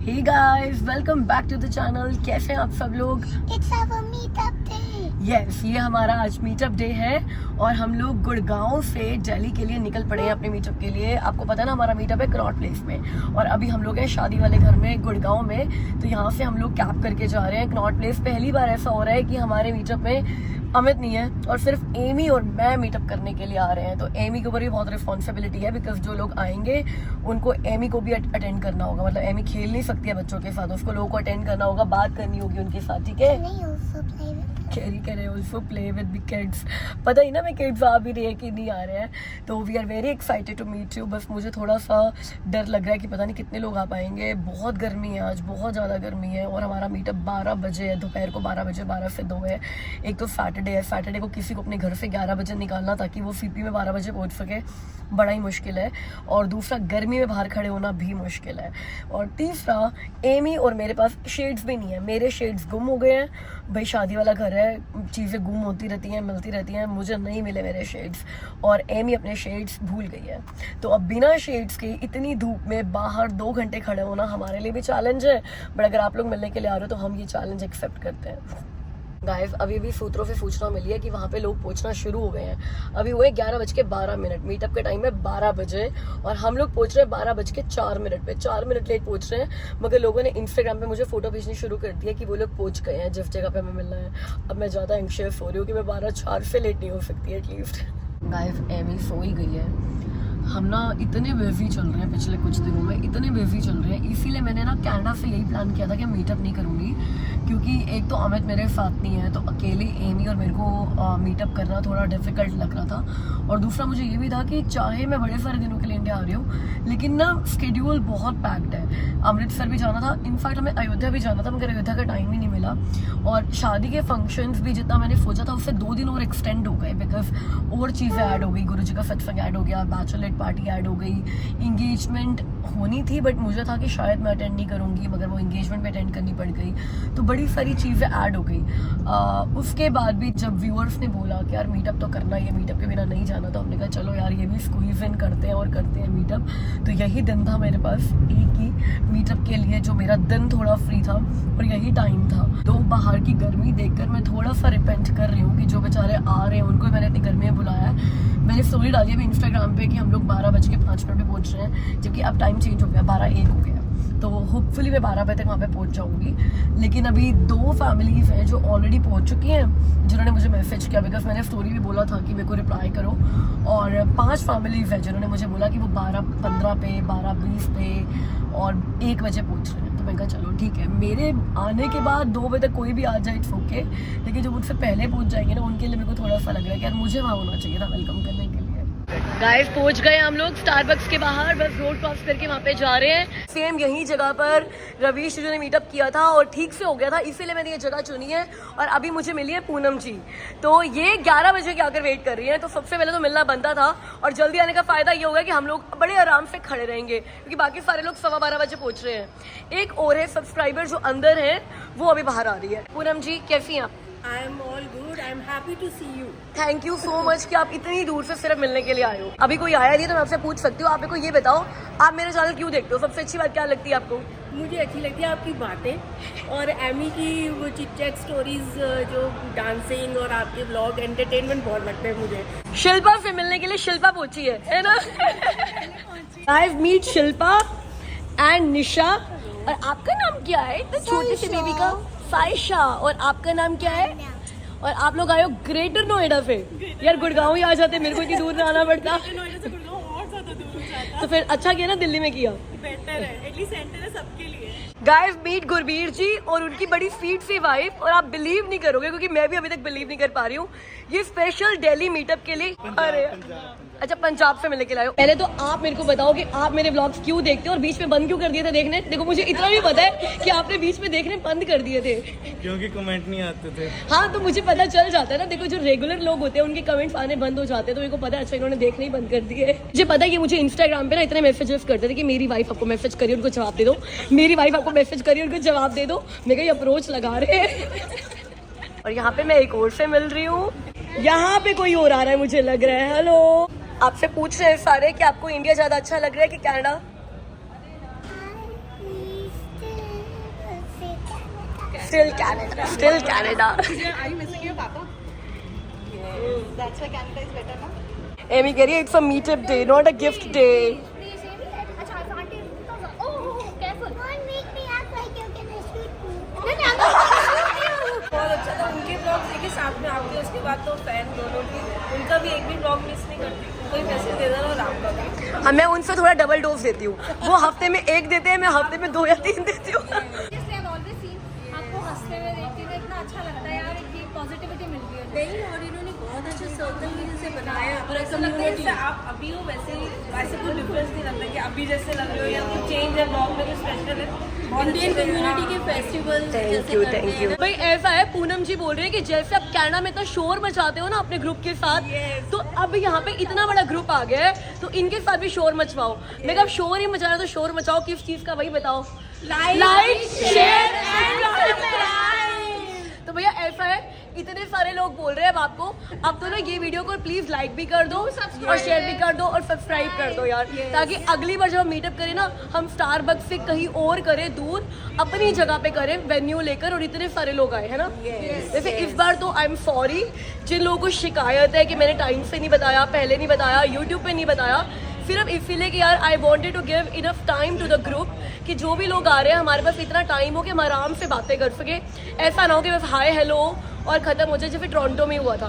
Hey guys, welcome back to the channel. कैसे हैं आप सब लोग? It's our meetup day. Yes, ये हमारा आज मीटअप डे है और हम लोग गुड़गांव से दिल्ली के लिए निकल पड़े हैं अपने मीटअप के लिए। आपको पता है ना, हमारा मीटअप है कनॉट प्लेस में और अभी हम लोग हैं शादी वाले घर में गुड़गांव में। तो यहाँ से हम लोग कैब करके जा रहे हैं कनॉट प्लेस। पहली बार ऐसा हो रहा है कि हमारे मीटअप में अमित नहीं है और सिर्फ एमी और मैं मीटअप करने के लिए आ रहे हैं। तो एमी के ऊपर भी बहुत रिस्पॉन्सिबिलिटी है बिकॉज जो लोग आएंगे उनको एमी को भी अटेंड करना होगा। मतलब एमी खेल नहीं सकती है बच्चों के साथ, उसको लोगों को अटेंड करना होगा, बात करनी होगी उनके साथ, ठीक है? कैरी करे also play with the kids. पता ही ना मैं किड्स आ भी रही है कि नहीं आ रहे हैं। तो we are very excited to meet you. बस मुझे थोड़ा सा डर लग रहा है कि पता नहीं कितने लोग आ पाएंगे। बहुत गर्मी है आज, बहुत ज़्यादा गर्मी है और हमारा मीटअप 12 बजे है, दोपहर को 12 बजे, 12 से 2 है। एक तो सैटरडे है, सैटरडे को किसी को अपने घर से 11 बजे निकालना ताकि वो सीपी में 12 बजे पहुँच सके, बड़ा ही मुश्किल है। और दूसरा, गर्मी में बाहर खड़े होना भी मुश्किल है। और तीसरा, एमी और मेरे पास शेड्स भी नहीं है। मेरे शेड्स गुम हो गए हैं। भाई शादी वाला घर है, चीज़ें गुम होती रहती हैं, मिलती रहती हैं। मुझे नहीं मिले मेरे शेड्स और एमी अपने शेड्स भूल गई है। तो अब बिना शेड्स के इतनी धूप में बाहर 2 घंटे खड़े होना हमारे लिए भी चैलेंज है। बट अगर आप लोग मिलने के लिए आ रहे हो तो हम ये चैलेंज एक्सेप्ट करते हैं। गाइस, अभी भी सूत्रों से सूचना मिली है कि वहाँ पे लोग पहुँचना शुरू हो गए हैं। अभी हुए 11:12। मीटअप के टाइम है 12 बजे और हम लोग पहुँच रहे हैं 12:04 पे। 4 मिनट लेट पहुँच रहे हैं, मगर लोगों ने इंस्टाग्राम पे मुझे फोटो भेजनी शुरू कर दी है कि वो लोग पहुँच गए हैं जिस जगह पे हमें मिलना है। अब मैं ज़्यादा एंग्शियस हो रही हूँ कि मैं 12:04 से लेट नहीं हो सकती एटलीस्ट। गाइस, एमी सो ही गई है। हम ना इतने बिजी चल रहे हैं पिछले कुछ दिनों में, इतने बिजी चल रहे हैं, इसीलिए मैंने ना कनाडा से यही प्लान किया था कि मीटअप नहीं करूँगी। क्योंकि एक तो अमित मेरे साथ नहीं है, तो अकेले एमी और मेरे को मीटअप करना थोड़ा डिफिकल्ट लग रहा था। और दूसरा, मुझे ये भी था कि चाहे मैं बड़े सारे दिनों के लिए इंडिया आ रही हूँ, लेकिन ना स्केड्यूल बहुत पैक्ड है। अमृतसर भी जाना था, इनफैक्ट हमें अयोध्या भी जाना था, मगर अयोध्या का टाइम ही नहीं मिला। और शादी के फंक्शंस भी जितना मैंने सोचा था उससे 2 दिन और एक्सटेंड हो गए बिकॉज और चीज़ें ऐड हो गई। गुरुजी का सत्संग ऐड हो गया, बैचलर पार्टी ऐड हो गई, इंगेजमेंट होनी थी बट मुझे था कि शायद मैं अटेंड नहीं करूँगी, मगर वो इंगेजमेंट पे अटेंड करनी पड़ गई। तो बड़ी सारी चीज़ें ऐड हो गई। उसके बाद भी जब व्यूअर्स ने बोला कि यार मीटअप तो करना ही है, मीटअप के बिना नहीं जाना, तो हमने कहा चलो यार ये भी स्क्वीज इन करते हैं और करते हैं मीटअप। तो यही दिन था मेरे पास एक ही मीटअप के लिए, जो मेरा दिन थोड़ा फ्री था और यही टाइम था। तो बाहर की गर्मी देखकर मैं थोड़ा सा रिपेंट कर रही हूँ कि जो बेचारे आ रहे हैं उनको मैंने इतनी गर्मी में बुलाया है। मैंने स्टोरी डाली है इंस्टाग्राम पे कि हम लोग 12:05 पे पहुंच रहे हैं, जबकि अब टाइम चेंज हो गया, 12:01 हो गया। तो होपफुली मैं 12 बजे तक वहाँ पे पहुंच जाऊंगी। लेकिन अभी 2 फैमिलीज हैं जो ऑलरेडी पहुंच चुकी हैं, जिन्होंने मुझे मैसेज किया बिकॉज मैंने स्टोरी भी बोला था कि मेरे को रिप्लाई करो। और 5 फैमिलीज हैं जिन्होंने मुझे बोला कि वो 12:15 पे, 12:20 पे और 1 बजे पहुंच रहे हैं। तो मैं कहा चलो ठीक है, मेरे आने के बाद 2 बजे तक कोई भी आ जाए इट्स ओके, लेकिन जो मुझसे पहले पहुंच जाएंगे ना उनके लिए मेरे को थोड़ा सा लग रहा है कि यार मुझे वहाँ होना चाहिए था वेलकम करने के लिए। गाइस, पहुंच गए हम लोग स्टारबक्स के बाहर, बस रोड क्रॉस करके वहाँ पे जा रहे हैं। सेम यही जगह पर रवीश जी ने मीटअप किया था और ठीक से हो गया था, इसीलिए मैंने ये जगह चुनी है। और अभी मुझे मिली है पूनम जी, तो ये 11 बजे के आकर वेट कर रही है। तो सबसे पहले तो मिलना बनता था और जल्दी आने का फायदा ये होगा कि हम लोग बड़े आराम से खड़े रहेंगे क्योंकि बाकी सारे लोग 12:15 बजे पहुंच रहे हैं। एक और है सब्सक्राइबर जो अंदर है, वो अभी बाहर आ रही है। पूनम जी कैसी हैं आप? I am all good. I am happy to see you. Thank you so much कि आप इतनी दूर से सिर्फ मिलने के लिए आए हो। अभी कोई आया नहीं तो मैं आपसे पूछ सकती हूँ, आप मेरे को ये बताओ आप मेरे चैनल क्यों देखते हो? सबसे अच्छी बात क्या लगती है आपको? मुझे अच्छी लगती है आपकी बातें और एमी की वो चिट चैट स्टोरीज, जो डांसिंग और आपके व्लॉग, एंटरटेनमेंट बहुत लगते हैं मुझे। शिल्पा से मिलने के लिए शिल्पा पहुंची है ना? आई मीट शिल्पा एंड निशा। और आपका नाम क्या है इतने छोटे से बेबी का? साइशा। और आपका नाम क्या है? और आप लोग आए हो ग्रेटर नोएडा से? यार गुड़गांव ही आ जाते, मेरे को इतनी दूर ना आना पड़ता। तो फिर अच्छा किया ना दिल्ली में किया, बेटर है, एटलीस्ट सेंटर है सबके लिए। गाइस, मीट गुरबीर जी और उनकी बड़ी स्वीट सी वाइफ। और आप बिलीव नहीं करोगे क्योंकि मैं भी अभी तक बिलीव नहीं कर पा रही हूँ, ये स्पेशल दिल्ली मीटअप के लिए। अरे अच्छा, पंजाब से मिलने के लिए आए हो। पहले तो आप मेरे को बताओ कि आप मेरे व्लॉग्स क्यों देखते हो और बीच में बंद क्यों कर दिए थे देखने? देखो मुझे इतना भी पता है कि आपने बीच में देखने बंद कर दिए थे क्योंकि कमेंट नहीं आते थे। हाँ, तो मुझे पता चल जाता है ना। देखो जो रेगुलर लोग होते हैं उनके कमेंट्स आने बंद हो जाते हैं, तो मेरे को पता है अच्छा इन्होंने देखने ही बंद कर दिए। मुझे पता है कि मुझे इंस्टाग्राम पे ना इतने मैसेजेस करते थे कि मेरी वाइफ आपको मैसेज करिए उनको जवाब दे दो, मेरी वाइफ आपको मैसेज करिए उनको जवाब दे दो। मेरे को अप्रोच लगा रहे हैं। और यहाँ पे मैं एक और से मिल रही हूँ, यहाँ पे कोई और आ रहा है मुझे लग रहा है। हेलो, आपसे पूछ रहे हैं सारे कि आपको इंडिया ज्यादा अच्छा लग रहा है कि Canada? Still Canada. Still Canada. Are you missing your papa? Yes. That's why Canada is better, na? Amy कह रही है it's a meetup day, not a gift day. बहुत अच्छा था उनके ब्लॉग देखे साथ में आपके, उसके बाद तो फैन दोनों की, उनका भी एक भी ब्लॉग मिस नहीं करती, उनको ही मैसेज दे देना और आपका भी। हाँ, मैं उनसे थोड़ा डबल डोज देती हूँ, वो हफ्ते में 1 देते हैं, मैं हफ्ते में 2 या 3 देती हूँ। आपको हंसते हुए देखती हूँ, इतना अच्छा लगता है यार, एक पॉजिटिविटी मिलती है। नहीं, और इन्होंने बहुत अच्छा सर्कल भी जैसे बनाया और ऐसा लगता है जैसे आप अभी हो वैसे ही, वैसे कोई डिफरेंस नहीं लगता कि अभी जैसे लग रहे हो या कुछ चेंज है ब्लॉग में, कुछ स्पेशल है। इंडियन कम्युनिटी के फेस्टिवल थैंक यू। भाई ऐसा है, पूनम जी बोल रहे हैं कि जैसे आप कनाडा में इतना शोर मचाते हो ना अपने ग्रुप के साथ, तो अब यहाँ पे इतना बड़ा ग्रुप आ गया है तो इनके साथ भी शोर मचवाओ। मैं कहा शोर ही मचा रहा तो शोर मचाओ, किस चीज का वही बताओ। Like share and subscribe. तो भैया ऐसा है, इतने सारे लोग बोल रहे हैं अब आपको, अब तो ना ये वीडियो को प्लीज लाइक भी कर दो और शेयर भी कर दो और सब्सक्राइब कर दो यार, ताकि अगली बार जब हम मीटअप करें ना, हम स्टारबक्स से कहीं और करें, दूर अपनी जगह पे करें, वेन्यू लेकर, और इतने सारे लोग आए है ना। जैसे इस बार तो आई एम सॉरी जिन लोगों को शिकायत है कि मैंने टाइम से नहीं बताया, पहले नहीं बताया, यूट्यूब पे नहीं बताया, सिर्फ इसीलिए कि यार I wanted to give enough time to the group कि जो भी लोग आ रहे हैं हमारे पास इतना टाइम हो कि हम आराम से बातें कर सके। ऐसा ना हो कि बस हाय हेलो और ख़त्म हो जाए, जैसे टोरंटो में हुआ था।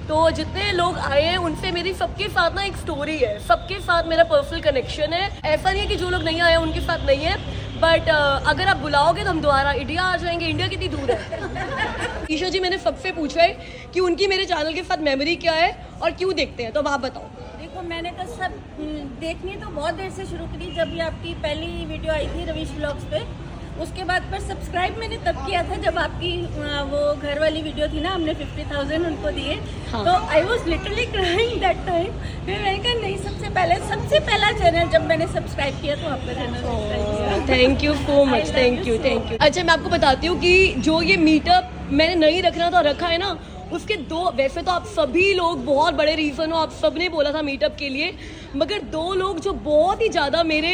तो जितने लोग आए हैं उनसे मेरी सबके साथ ना एक स्टोरी है, सबके साथ मेरा पर्सनल कनेक्शन है। ऐसा नहीं है कि जो लोग नहीं आए उनके साथ नहीं है, बट अगर आप बुलाओगे तो हम दोबारा इंडिया आ जाएंगे। इंडिया कितनी दूर है। ईशा जी, मैंने सबसे पूछा है कि उनकी मेरे चैनल के साथ मेमोरी क्या है और क्यों देखते हैं, तो अब आप बताओ। देखो, मैंने तो सब देखनी तो बहुत देर से शुरू करी, जब ये आपकी पहली वीडियो आई थी रवीश व्लॉग्स पे। उसके बाद पर सब्सक्राइब मैंने तब किया था जब आपकी वो घर वाली वीडियो थी ना, हमने 50,000 उनको दिए। हाँ। तो I was literally crying that time. फिर मैंने कहा नहीं, सबसे पहला चैनल जब मैंने सब्सक्राइब किया तो आपका चैनल सब्सक्राइब किया। Thank you so much, thank you. अच्छा, मैं आपको बताती हूँ कि जो ये मीटअप मैंने नहीं रखना था रखा है ना, उसके 2, वैसे तो आप सभी लोग बहुत बड़े रीज़न हो, आप सबने बोला था मीटअप के लिए, मगर 2 लोग जो बहुत ही ज़्यादा मेरे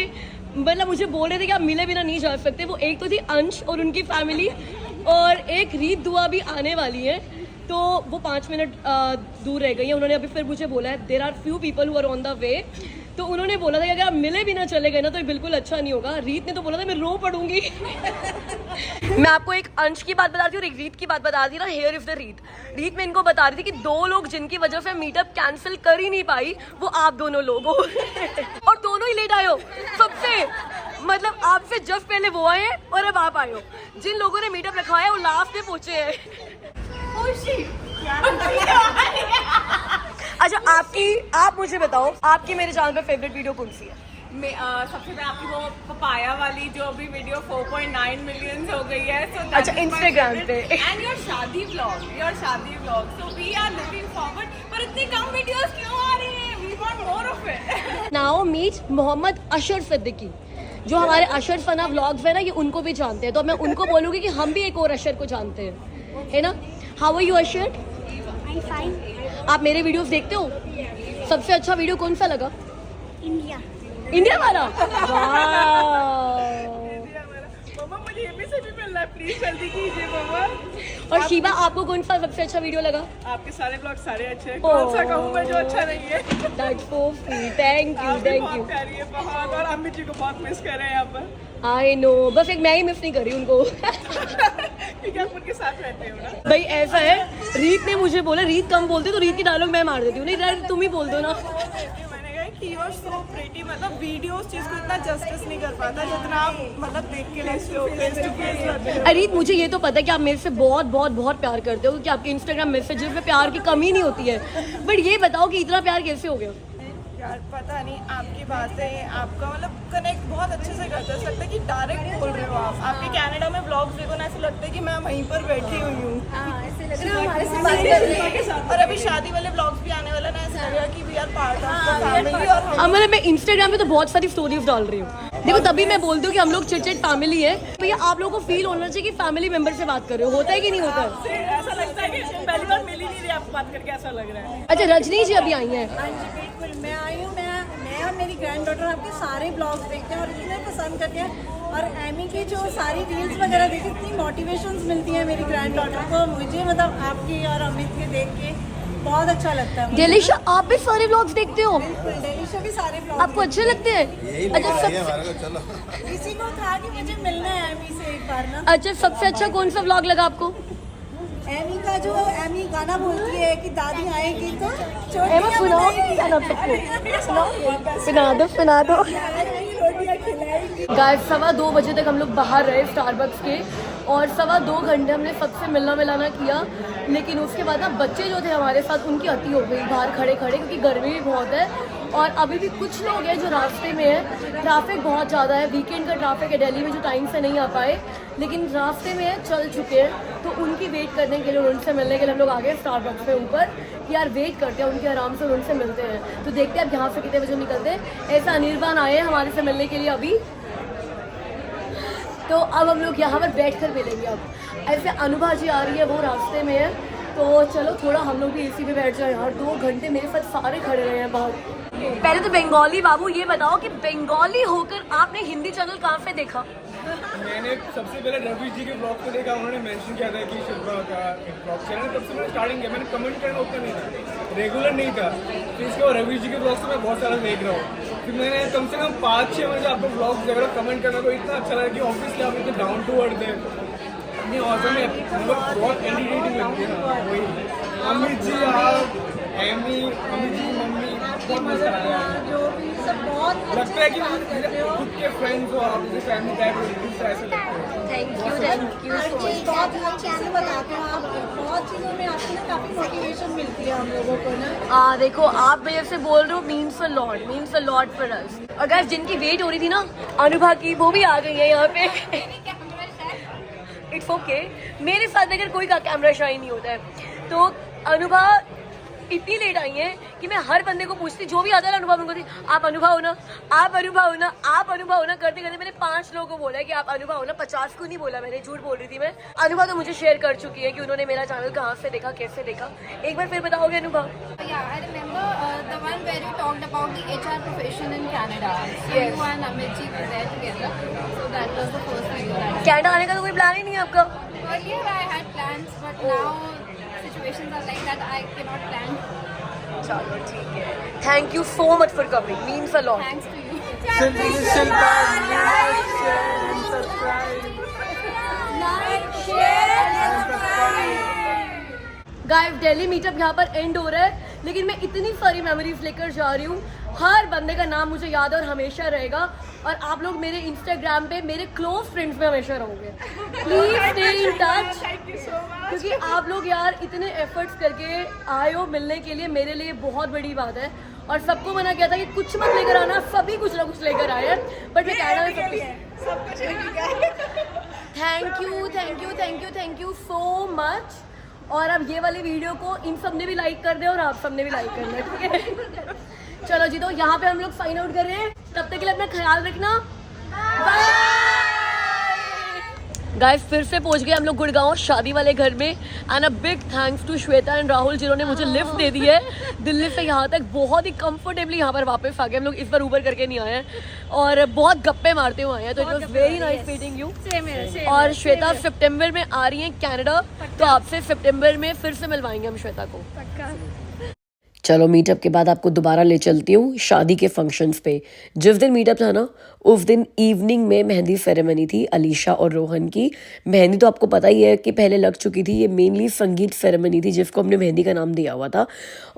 मतलब मुझे बोल रहे थे कि आप मिले बिना नहीं जा सकते, वो एक तो थी अंश और उनकी फैमिली, और एक रीत दुआ भी आने वाली है। तो वो 5 मिनट दूर रह गई है। उन्होंने अभी फिर मुझे बोला है there are few people who are on the way. तो उन्होंने बोला था कि अगर आप मिले भी ना चले गए ना तो ये बिल्कुल अच्छा नहीं होगा। रीत ने तो बोला था मैं रो पड़ूंगी। मैं आपको एक अंश की बात बता रही हूँ और एक रीत की बात बता दी ना। हियर इज द रीत में इनको बता रही थी कि 2 लोग जिनकी वजह से मीटअप कैंसिल कर ही नहीं पाई, वो आप दोनों लोग हो। और दोनों ही लेट आए हो सबसे, मतलब आपसे जस्ट पहले वो आए हैं और अब आप आए हो। जिन लोगों ने मीटअप रखा है वो लास्ट में पहुंचे हैं। अच्छा, आप मुझे बताओ, आपकी मेरे चैनल पे फेवरेट वीडियो कौन सी है? सबसे पहले आपकी वो पपाया वाली जो अभी वीडियो 4.9 मिलियन हो गई है। अच्छा, इंस्टाग्राम पे। And your shaadi vlog, so we are looking forward. पर इतनी कम वीडियोस क्यों आ रही हैं? We want more of it. Now meet Mohammad Ashar Siddiqui, जो हमारे अशर फना व्लॉग्स है ना, ये उनको भी जानते हैं। तो मैं उनको बोलूँगी कि हम भी एक और अशर को जानते हैं, है ना। हाउ आर यू अशर? आप मेरे वीडियोस देखते हो? सबसे अच्छा वीडियो कौन सा लगा? इंडिया वाला। मम्मा मुझे ये से भी मिलना है, प्लीज जल्दी कीजिए मम्मा। और शीबा, आपको कौन सा सबसे अच्छा वीडियो लगा? आपके सारे ब्लॉग सारे अच्छे हैं, कौन सा कहूँ मैं जो अच्छा नहीं है? That's so sweet. Thank you. बहुत प्यारी है बहुत, और अम्मी जी को बहुत मिस कर रहे हैं यहाँ पर। I know, बस एक मैं ही मिस नहीं कर रही उनको। क्योंकि आप उनके साथ रहते हो ना। भाई ऐसा है, रीत ने मुझे बोला, रीत कम बोलती तो रीत की डायलॉग मैं मार देती हूँ। नहीं डायरेक्ट तुम ही बोल दो ना। मैंने कहा कि यू आर सो प्रिटी, मतलब वीडियो उस चीज को इतना जस्टिस नहीं कर पाता जितना आप मतलब देख के लेते हो, फेस टू फेस। रीत, मुझे ये तो पता है कि आप मेरे से बहुत बहुत बहुत प्यार करते हो, कि आपके इंस्टाग्राम मैसेजेस में प्यार की कमी नहीं होती है, बट ये बताओ कि इतना प्यार कैसे हो गया? यार पता नहीं, आपकी बातें, आपका मतलब कनेक्ट बहुत अच्छे से करते हैं। ऐसा लगता है कि डायरेक्ट बोल रहे हो आप। आपके कनाडा में ब्लॉग्स देखो ना, ऐसा लगता है कि मैं वहीं पर बैठी हुई हूँ। और अभी शादी वाले ब्लॉग्स भी आने वाला ना, ऐसा लग रहा है कि we are part of the family. और मतलब मैं इंस्टाग्राम पे तो बहुत सारी स्टोरीज डाल रही हूँ, देखो तभी मैं बोलती हूँ कि हम लोग चिट फैमिली है। भैया आप लोगों को फील होना चाहिए कि फैमिली मेंबर से बात कर रहे हो, होता है कि नहीं होता है? ऐसा लगता है कि पहली बार मिल ही नहीं रही, आपको बात करके ऐसा लग रहा है। अच्छा, रजनी जी अभी आई हैं। हाँ जी बिल्कुल, मैं आई हूँ। मैं और मेरी ग्रैंड डॉटर आपके सारे ब्लॉग्स देखते हैं और इतने पसंद करते हैं। और एमी की जो सारी रील्स वगैरह देखी, इतनी मोटिवेशंस मिलती है मेरी ग्रैंड डॉटर को। मुझे मतलब आपकी और अमित के देख के बहुत अच्छा लगता है। डेलिशा, आप भी सारे व्लॉग्स देखते हो? बिल्कुल, डेलिशा भी सारे ब्लॉग आपको अच्छे लगते हैं? अच्छा किसी को था कि मुझे मिलना है एमी से एक बार ना। अच्छा, सबसे अच्छा कौन सा व्लॉग लगा आपको? एमी का जो एमी गाना बोलती है कि दादी आएगी तो एमा सुनाओ क्या नाम सबको? सुना दो। रोटियां खिलाएगी। गाइस 2:15 बजे तक हम लोग बाहर रहे स्टारबक्स के, और 2.25 घंटे हमने सबसे मिलना मिलाना किया। लेकिन उसके बाद ना बच्चे जो थे हमारे साथ, उनकी अति हो गई बाहर खड़े खड़े, क्योंकि गर्मी भी बहुत है। और अभी भी कुछ लोग हैं जो रास्ते में है, ट्रैफिक बहुत ज़्यादा है, वीकेंड का ट्रैफिक है दिल्ली में, जो टाइम से नहीं आ पाए लेकिन रास्ते में है, चल चुके हैं। तो उनकी वेट करने के लिए, उनसे मिलने के लिए हम लोग आ गए स्टारबक्स पे ऊपर कि यार वेट करते हैं उनके आराम से, उनसे मिलते हैं। तो देखते हैं अब यहाँ से कितने बजे निकलते हैं। ऐसा अनिर्बान आए हैं हमारे से मिलने के लिए अभी, तो अब हम लोग यहाँ पर बैठ कर मिलेंगे। अब ऐसे अनुभा जी आ रही है, वो रास्ते में है, तो चलो थोड़ा हम लोग भी एसी में बैठ जाए यार। 2 घंटे मेरे साथ सारे खड़े रहे हैं बाहर। पहले तो बंगाली बाबू ये बताओ कि बंगाली होकर आपने हिंदी चैनल कहाँ से देखा? मैंने सबसे पहले रवि जी के ब्लॉग को देखा, उन्होंने मेंशन किया था कि शिल्पा का एक ब्लॉग चैनल, तब से मैंने स्टार्टिंग किया। मैंने कमेंट करना उतना नहीं था, रेगुलर नहीं था। फिर इसके बाद रवि जी के ब्लॉग से मैं बहुत सारा देख रहा हूँ। फिर मैंने कम से कम 5-6 बजे आपको ब्लॉग वगैरह कमेंट करना को इतना अच्छा लगा कि ऑब्वियसली आप इतने डाउन टू अर्थ है, इतनी औसम है, मतलब बहुत एंटरटेनिंग लगती है ना। वही अमित जी, आप एमी, अमित जी, मम्मी, बहुत मजा आया। जो भी सब बहुत लगता है कि मेरे खुद के फ्रेंड्स हो, आप जैसे फैमिली टाइप हो, ऐसे लगता है। थैंक यू हर चीज़ बहुत अच्छे से बताते हो आप। बहुत चीज़ों में आपको ना काफ़ी मोटिवेशन मिलती है हम लोगों को ना। देखो आप मेरे से बोल रहे हो, means a lot for us. और गाइस जिनकी वेट हो रही थी ना अनुभा की, वो भी आ गई है यहाँ पे। इट्स ओके, मेरे साथ अगर कोई का कैमरा शाई नहीं होता है। तो अनुभा इतनी लेट आई है कि मैं हर बंदे को पूछती, जो भी आता है अनुभव उनको थी, आप अनुभव हो ना, आप अनुभव हो ना, आप अनुभव हो ना, करते करते मैंने 5 लोगों को बोला है कि आप अनुभव हो ना। 50 को नहीं बोला मैंने, झूठ बोल रही थी मैं। अनुभव तो मुझे शेयर कर चुकी है कि उन्होंने मेरा चैनल कहाँ से देखा, कैसे देखा। एक बार फिर बताओगे अनुभव? Yeah, I remember the one where you talked about the HR profession in Canada. So Yes. you and Amit ji were there together. So that was the first video that I Canada आने का तो कोई plan ही नहीं है आपका? Earlier I had plans, but now situations are like that I cannot plan. चलो ठीक है, thank you so much for coming, means a lot. Thanks to you. Guys Delhi meetup यहाँ पर एंड हो रहा है, लेकिन मैं इतनी सारी मेमोरीज लेकर जा रही हूँ। हर बंदे का नाम मुझे याद है और हमेशा रहेगा। और आप लोग मेरे इंस्टाग्राम पे मेरे क्लोज फ्रेंड्स में हमेशा रहोगे। प्लीज स्टे इन टच, क्योंकि आप लोग यार इतने एफर्ट्स करके आए हो मिलने के लिए, मेरे लिए बहुत बड़ी बात है। और सबको मना किया था कि कुछ मत लेकर आना, सभी कुछ ना कुछ लेकर आए, बट मैं कनाडा में सब कुछ थैंक यू सो मच। और अब ये वाली वीडियो को इन सब ने भी लाइक कर दे और आप सब ने भी लाइक करना है, ठीक है? चलो जी, तो यहाँ पे हम लोग साइन आउट कर रहे हैं। तब तक के लिए अपना ख्याल रखना, बाय। गाइस फिर से पहुंच गए हम लोग गुड़गांव शादी वाले घर में। And a big thanks to Shweta and Rahul जिन्होंने मुझे लिफ्ट दे दी है दिल्ली से यहाँ तक। बहुत ही कंफर्टेबली यहाँ पर वापस आ गए हम लोग, इस बार ऊबर करके नहीं आए हैं और बहुत गप्पे मारते हुए आए हैं। तो it was very nice meeting you. और श्वेता सितंबर में आ रही है कनाडा, तो आपसे सितंबर में फिर से मिलवाएंगे हम श्वेता को। चलो मीटअप के बाद आपको दोबारा ले चलती हूँ शादी के फंक्शंस पे। जिस दिन मीटअप था ना, उस दिन इवनिंग में मेहंदी सेरेमनी थी अलीशा और रोहन की। मेहंदी तो आपको पता ही है कि पहले लग चुकी थी। ये मेनली संगीत सेरेमनी थी जिसको हमने मेहंदी का नाम दिया हुआ था।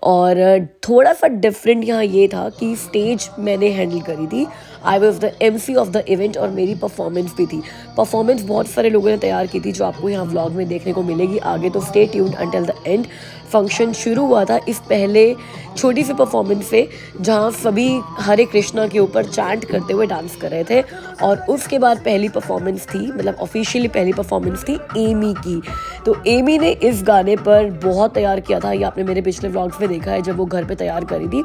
और थोड़ा सा डिफरेंट यहाँ ये था कि स्टेज मैंने हैंडल करी थी। I was the MC of the event और मेरी परफॉर्मेंस भी थी। परफॉर्मेंस बहुत सारे लोगों ने तैयार की थी जो आपको यहाँ व्लॉग में देखने को मिलेगी आगे, तो stay tuned until the end. Function शुरू हुआ था इस पहले छोटी सी परफॉर्मेंस से जहाँ सभी हरे कृष्णा के ऊपर चैंट करते हुए डांस कर रहे थे। और उसके बाद पहली परफॉर्मेंस थी, मतलब ऑफिशियली पहली परफॉर्मेंस थी एमी की। तो एमी ने इस गाने पर बहुत तैयार किया था, ये आपने मेरे पिछले व्लॉग्स में देखा है जब वो घर पे तैयार करी थी।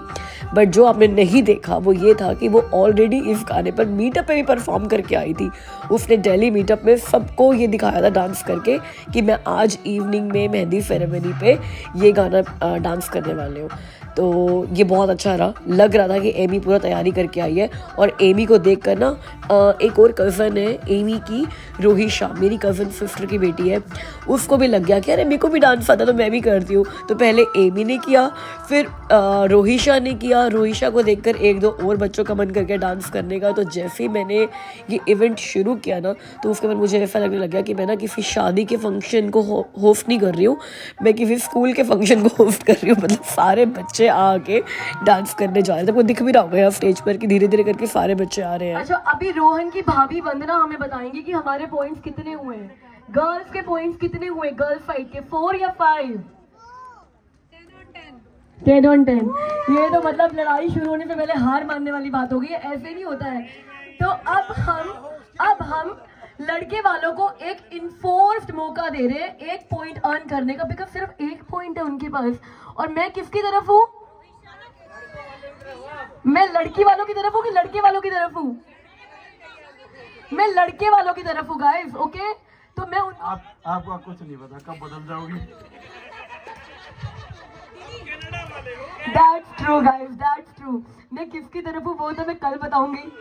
बट जो आपने नहीं देखा वो ये था कि वो ऑलरेडी इस गाने पर मीटअप पे भी परफॉर्म करके आई थी। उसने दिल्ली मीटअप में सबको ये दिखाया था डांस करके कि मैं आज इवनिंग में मेहंदी सेरेमनी पे ये गाना डांस करने वाले हूँ। तो ये बहुत अच्छा रहा। लग रहा था कि एमी पूरा तैयारी करके आई है। और एमी को देख कर ना एक और कज़न है एमी की, रोहिशा, मेरी कज़न सिस्टर की बेटी है, उसको भी लग गया कि अरे मेरे को भी डांस आता तो मैं भी करती हूँ। तो पहले एमी ने किया, फिर रोहिशा ने किया। रोहिशा को देखकर एक दो और बच्चों का मन करके डांस करने का। तो जैसे ही मैंने ये इवेंट शुरू किया ना, तो उसके बाद मुझे ऐसा लगने लग गया कि मैं ना किसी शादी के फंक्शन को होस्ट नहीं कर रही हूँ, मैं किसी स्कूल के फंक्शन को होस्ट कर रही हूँ। मतलब सारे बच्चे आके डांस करने जा रहे थे। आपको दिख भी रहा होगा यहाँ स्टेज पर कि धीरे धीरे करके सारे बच्चे आ रहे हैं। अच्छा, अभी रोहन की भाभी वंदना हमें बताएंगी कि हमारे पॉइंट्स कितने हुए हैं, गर्ल्स के पॉइंट्स कितने हुए, गर्ल्स साइड के 4 या 5? 10 on 10। ये तो मतलब लड़ाई शुरू होने से पहले हार मानने वाली बात होगी, ऐसे नहीं होता है। तो अब हम लड़के वालों को एक इन्फोर्स्ड मौका दे रहे हैं 1 पॉइंट अर्न करने का, बिकॉज सिर्फ 1 पॉइंट है उनके पास। और मैं किसकी तरफ हूँ? मैं लड़की वालों की तरफ हूँ कि लड़के वालों की तरफ हूँ? मैं लड़के वालों की तरफ हूँ गाइस, ओके? तो मैं आपको कुछ नहीं पता कब बदल जाओगी। That's true guys, that's true। मैं किसकी तरफ हूँ वो तो मैं कल बताऊंगी।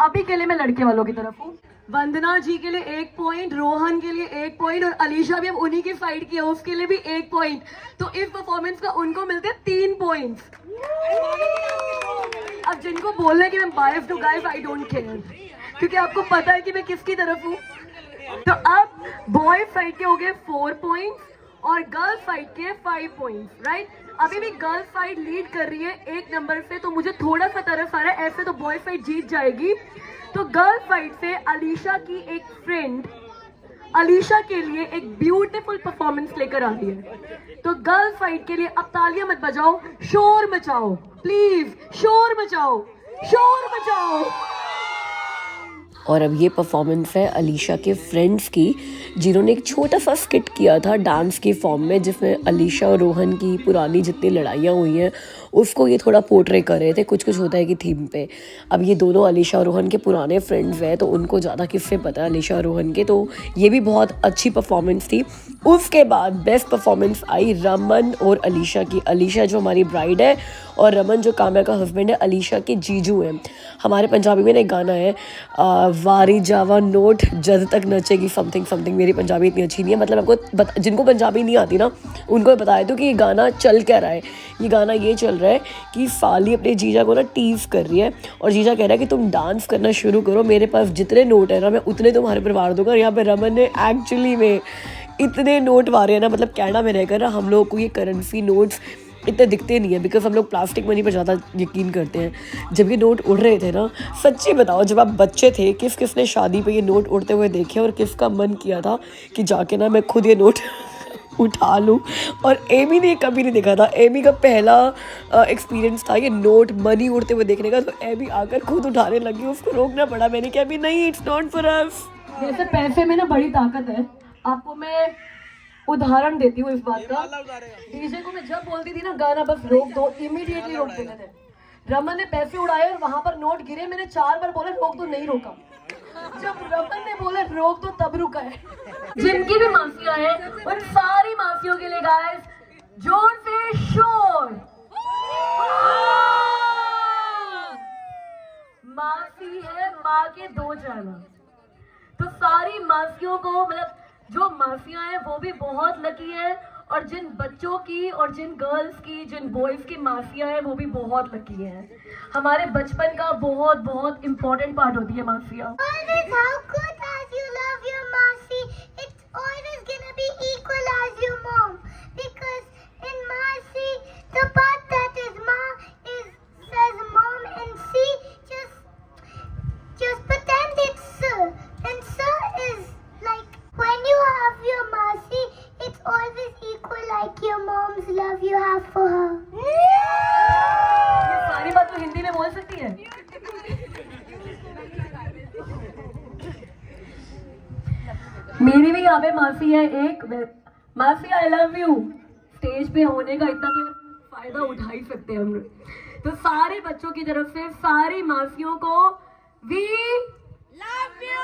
अभी के लिए मैं लड़के वालों की तरफ हूँ। वंदना जी के लिए 1 पॉइंट, रोहन के लिए 1 पॉइंट, और अलीशा भी अब उन्हीं की साइड की है, उसके लिए भी 1 पॉइंट। तो इस परफॉर्मेंस का उनको मिलते हैं 3 पॉइंट्स। अब जिनको बोलना है कि मैं बायस्ड हूँ गाइस, आई डोंट केयर, क्योंकि आपको पता है कि मैं किसकी तरफ हूँ। तो अब बॉय साइड के हो गए 4 पॉइंट्स और गर्ल साइड के 5 पॉइंट्स, राइट? अभी भी गर्ल साइड लीड कर रही है 1 नंबर से, तो मुझे थोड़ा सा तरफ आ रहा है, ऐसे तो बॉय साइड जीत जाएगी। तो गर्ल साइड से अलीशा की एक फ्रेंड अलीशा के लिए एक ब्यूटीफुल परफॉर्मेंस लेकर आ रही है। तो गर्ल साइड के लिए अब तालियां मत बजाओ, शोर मचाओ प्लीज, शोर मचाओ, शोर मचाओ। और अब ये परफॉर्मेंस है अलीशा के फ्रेंड्स की, जिन्होंने एक छोटा सा स्किट किया था डांस के फॉर्म में, जिसमें अलीशा और रोहन की पुरानी जितनी लड़ाइयाँ हुई हैं उसको ये थोड़ा पोर्ट्रे कर रहे थे। कुछ कुछ होता है कि थीम पे। अब ये दोनों अलीशा और रोहन के पुराने फ्रेंड्स हैं, तो उनको ज़्यादा किस्से पता है अलीशा और रोहन के, तो ये भी बहुत अच्छी परफॉर्मेंस थी। उसके बाद बेस्ट परफॉर्मेंस आई रमन और अलीशा की। अलीशा जो हमारी ब्राइड है और रमन जो काम्या का हस्बैंड है, अलीशा के जीजू हैं। हमारे पंजाबी में एक गाना है, वारी जावा नोट जद तक नचेगी समथिंग समथिंग। मेरी पंजाबी इतनी अच्छी नहीं है, मतलब आपको जिनको पंजाबी नहीं आती ना उनको बताया तो कि ये गाना चल क्या रहा है। ये गाना ये चल रहा है कि साली अपने जीजा को ना टीज कर रही है, और जीजा कह रहा है कि तुम डांस करना शुरू करो, मेरे पास जितने नोट है ना मैं उतने तुम्हारे परिवार दूंगा। और यहाँ पे रमन ने एक्चुअली में इतने नोट मारे हैं ना, मतलब कैनेडा में रहकर ना हम लोग को ये करेंसी नोट्स इतने दिखते नहीं है, बिकॉज हम लोग प्लास्टिक मनी पर ज़्यादा यकीन करते हैं। जब ये नोट उड़ रहे थे ना, सच्ची बताओ जब आप बच्चे थे किस ने शादी पे ये नोट उड़ते हुए देखे और किसका मन किया था कि जाके ना मैं खुद ये नोट उठा लूँ। और एमी ने कभी नहीं देखा था, एमी का पहला एक्सपीरियंस था ये नोट मनी उड़ते हुए देखने का। तो एमी आकर खुद उठाने लगी, उसको रोकना पड़ा, मैंने कहा अभी नहीं, इट्स नॉट फॉर अस। वैसे पैसे में ना बड़ी ताकत है, आपको मैं उदाहरण देती हूँ इस बात का। डीजे को मैं जब बोलती थी ना गाना बस रोक दो, इमीडिएटली रोक देते थे। रमन ने पैसे उड़ाए और वहां पर नोट गिरे, मैंने 4 बार बोला रोक दो, नहीं रोका। जब रमन ने बोला रोक दो तब रुका है। जिनकी भी माफिया है उन सारी माफियों के लिए गाइस जोर से शोर। माफी है माँ के 2 चेहरा। तो सारी माफियों को, मतलब जो माफिया है वो भी बहुत लकी है, और जिन बच्चों की और जिन गर्ल्स की, जिन बॉयज की माफिया है वो भी बहुत लकी है। हमारे बचपन का बहुत बहुत इम्पोर्टेंट पार्ट होती है माफिया। सारी बात तो हिंदी में बोल सकती है। मेरी भी यहाँ पे माफी है एक, माफी आई लव यू। स्टेज पे होने का इतना तो फायदा उठा ही सकते हैं हम लोग। तो सारे बच्चों की तरफ से सारी माफियों को we love you.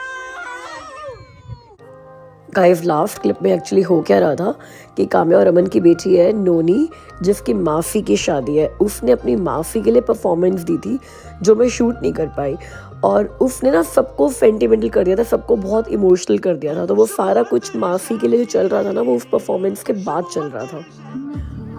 Guys last clip में एक्चुअली हो क्या रहा था कि काम्या और अमन की बेटी है नोनी, जिसकी माफ़ी की शादी है, उसने अपनी माफ़ी के लिए परफॉर्मेंस दी थी जो मैं शूट नहीं कर पाई, और उसने ना सबको सेंटिमेंटल कर दिया था, सबको बहुत इमोशनल कर दिया था। तो वो सारा कुछ माफ़ी के लिए जो चल रहा था ना, वो उस परफॉर्मेंस के बाद चल रहा था।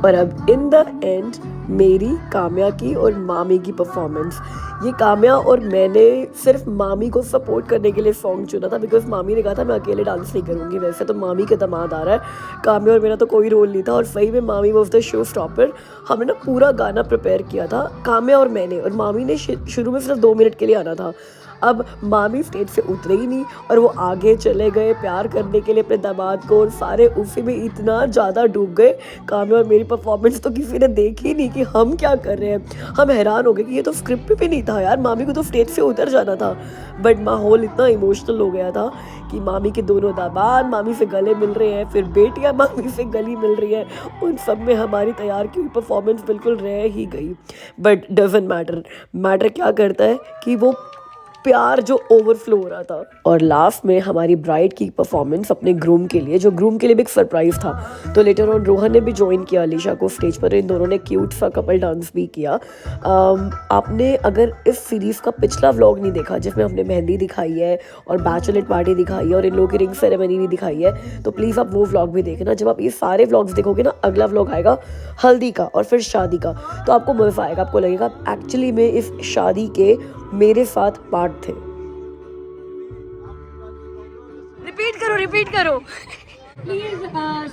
और अब इन द एंड मेरी, काम्या की और मामी की परफॉर्मेंस, ये काम्या और मैंने सिर्फ मामी को सपोर्ट करने के लिए सॉन्ग चुना था, बिकॉज मामी ने कहा था मैं अकेले डांस नहीं करूँगी। वैसे तो मामी का दामाद आ रहा है, काम्या और मेरा तो कोई रोल नहीं था, और सही में मामी वॉज द शो स्टॉपर। हमने ना पूरा गाना प्रिपेयर किया था काम्या और मैंने, और मामी ने शुरू में सिर्फ 2 मिनट के लिए आना था। अब मामी स्टेज से उतरे ही नहीं और वो आगे चले गए प्यार करने के लिए अपने दामाद को, और सारे उसी में इतना ज़्यादा डूब गए। काम्या और मेरी परफॉर्मेंस तो किसी ने देखी ही नहीं कि हम क्या कर रहे हैं। हम हैरान हो गए कि ये तो स्क्रिप्ट पे भी नहीं था यार, मामी को तो स्टेज से उतर जाना था। बट माहौल इतना इमोशनल हो गया था कि मामी के दोनों दामाद मामी से गले मिल रहे हैं, फिर बेटियाँ मामी से गली मिल रही है, उन सब में हमारी तैयार की हुई परफॉर्मेंस बिल्कुल रह ही गई। बट डजंट मैटर क्या करता है कि वो प्यार जो ओवरफ्लो हो रहा था। और लास्ट में हमारी ब्राइड की परफॉर्मेंस अपने ग्रूम के लिए, जो ग्रूम के लिए भी एक सरप्राइज था। तो लेटर ऑन रोहन ने भी ज्वाइन किया अलीशा को स्टेज पर, इन दोनों ने क्यूट सा कपल डांस भी किया। आपने अगर इस सीरीज़ का पिछला व्लॉग नहीं देखा जिसमें हमने मेहंदी दिखाई है और बैचलर पार्टी दिखाई है और इन लोगों की रिंग सेरेमनी भी दिखाई है, तो प्लीज़ आप वो व्लॉग भी देखना। जब आप ये सारे व्लॉग्स देखोगे ना, अगला व्लॉग आएगा हल्दी का और फिर शादी का, तो आपको मज़ा आएगा। आपको लगेगा एक्चुअली में इस शादी के मेरे साथ पार्ट थे। रिपीट करो Please,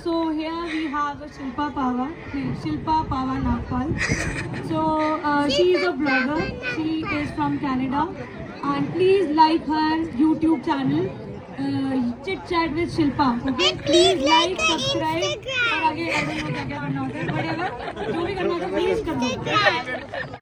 so here we have Shilpa Pava Nagpal. So she is a blogger. She is from Canada, and please like her YouTube channel, Chit Chat with Shilpa. Okay, please like, subscribe, और आगे I don't know क्या करना होता है, whatever जो भी करना होता है please कर दो।